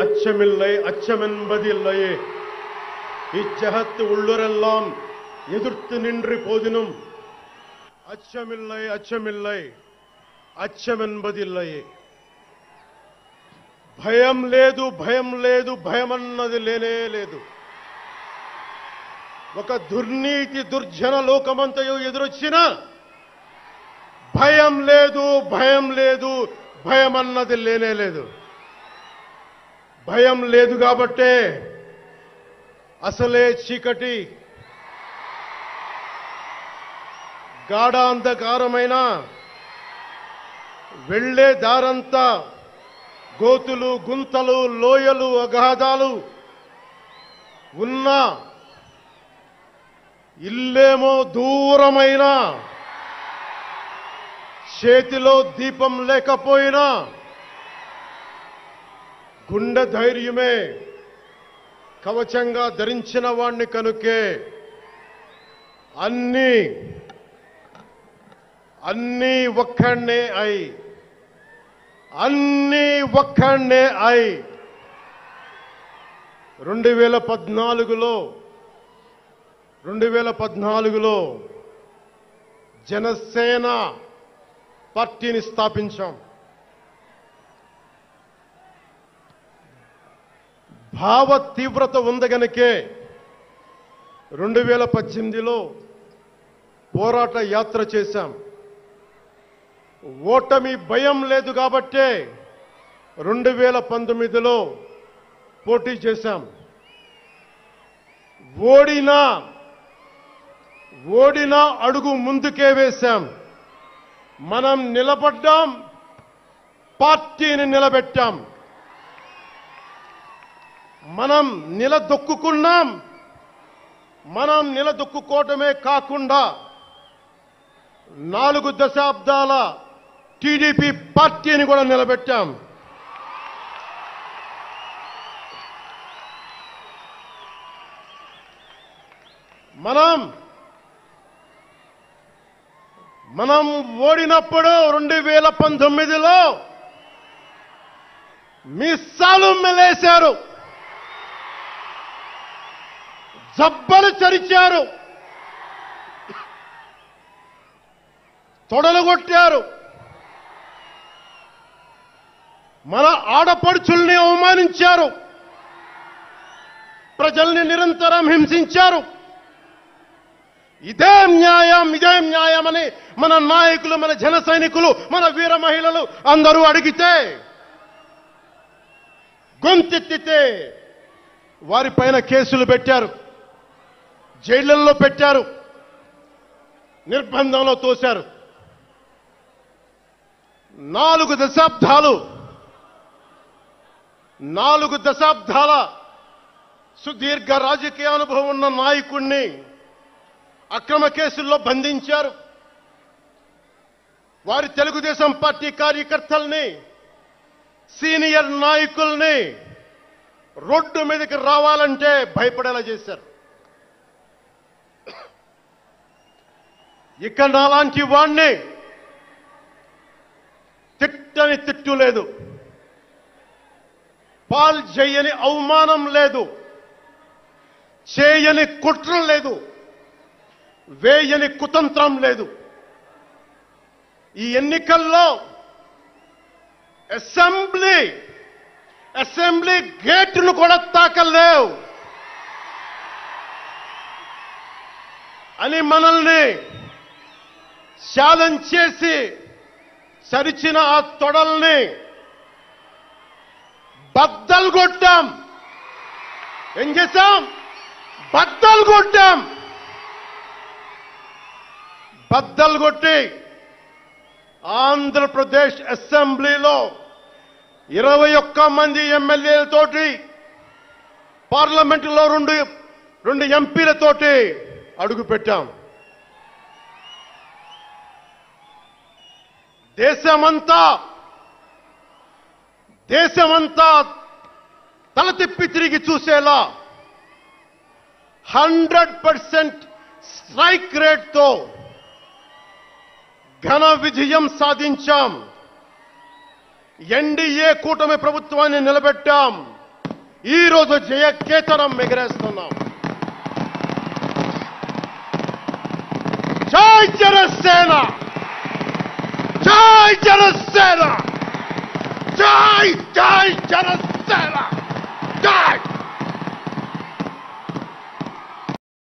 அச்சமில்லை அச்சமென்பதில்லையே இச்சகத்து உள்ளுரெல்லாம் எதிர்த்து நின்று போதினும் அச்சமில்லை அச்சமில்லை అచ్చమెన్బదిల్లయే భయం లేదు భయం లేదు భయమన్నది లేనే లేదు. ఒక దుర్నీతి దుర్జన లోకమంతయు ఎదురొచ్చినా భయం లేదు భయం లేదు భయమన్నది లేనే లేదు. భయం లేదు కాబట్టే అసలే చీకటి గాఢాంధకారమైన వెళ్లే దారంతా గోతులు గుంతలు లోయలు అగాధాలు ఉన్నా ఇల్లేమో దూరమైన చేతిలో దీపం లేకపోయినా గుండె ధైర్యమే కవచంగా ధరించిన వాణ్ణి కనుకే అన్నీ ఒక్కడే అయి 2014లో జనసేన పార్టీని స్థాపించాం. భావ తీవ్రత ఉంది గనుకే 2018లో పోరాట యాత్ర చేశాం. ఓటమి భయం లేదు కాబట్టే 2019లో పోటీ చేశాం. ఓడినా అడుగు ముందుకే వేశాం. మనం నిలబడ్డాం, పార్టీని నిలబెట్టాం. మనం నిలదొక్కుకున్నాం. మనం నిలదొక్కుకోవటమే కాకుండా 4 దశాబ్దాల టీడీపీ పార్టీని కూడా నిలబెట్టాం. మనం ఓడినప్పుడు 2019లో మీసాలు మెలేశారు, జబ్బలు చరిచారు, తొడలు కొట్టారు, మన ఆడపడుచుల్ని అవమానించారు, ప్రజల్ని నిరంతరం హింసించారు. ఇదే న్యాయం అని మన నాయకులు, మన జన సైనికులు, మన వీర మహిళలు అందరూ అడిగితే, గొంతెత్తితే వారిపైన కేసులు పెట్టారు, జైళ్లలో పెట్టారు, నిర్బంధంలో తోశారు. 4 దశాబ్దాల సుదీర్ఘ రాజకీయ అనుభవం ఉన్న నాయకుణ్ణి అక్రమ కేసుల్లో బంధించారు. వారి తెలుగుదేశం పార్టీ కార్యకర్తల్ని, సీనియర్ నాయకుల్ని రోడ్డు మీదకి రావాలంటే భయపడేలా చేశారు. ఇక నాలాంటి వాణ్ణి తిట్టని తిట్టు లేదు, పాల్ చేయని అవమానం లేదు, చేయని కుట్ర లేదు, వేయని కుతంత్రం లేదు. ఈ ఎన్నికల్లో అసెంబ్లీ గేటును కూడా తాకలేవు అని మనల్ని ఛాలెంజ్ చేసి సరిచిన ఆ తొడల్ని బద్దలు కొట్టాం. ఏం చేశాం? బద్దలు కొట్టాం. బద్దలు కొట్టి ఆంధ్రప్రదేశ్ అసెంబ్లీలో 21 మంది ఎమ్మెల్యేలతోటి, పార్లమెంటులో 2 ఎంపీలతోటి అడుగు పెట్టాం. దేశమంతా తల తిప్పి తిరిగి చూసేలా 100% స్ట్రైక్ రేట్తో ఘన విజయం సాధించాం. ఎన్డీఏ కూటమి ప్రభుత్వాన్ని నిలబెట్టాం. ఈ రోజు జయకేతనం ఎగరేస్తున్నాం. జై జనసేన, జై జనసేన, జై జై జనసేన.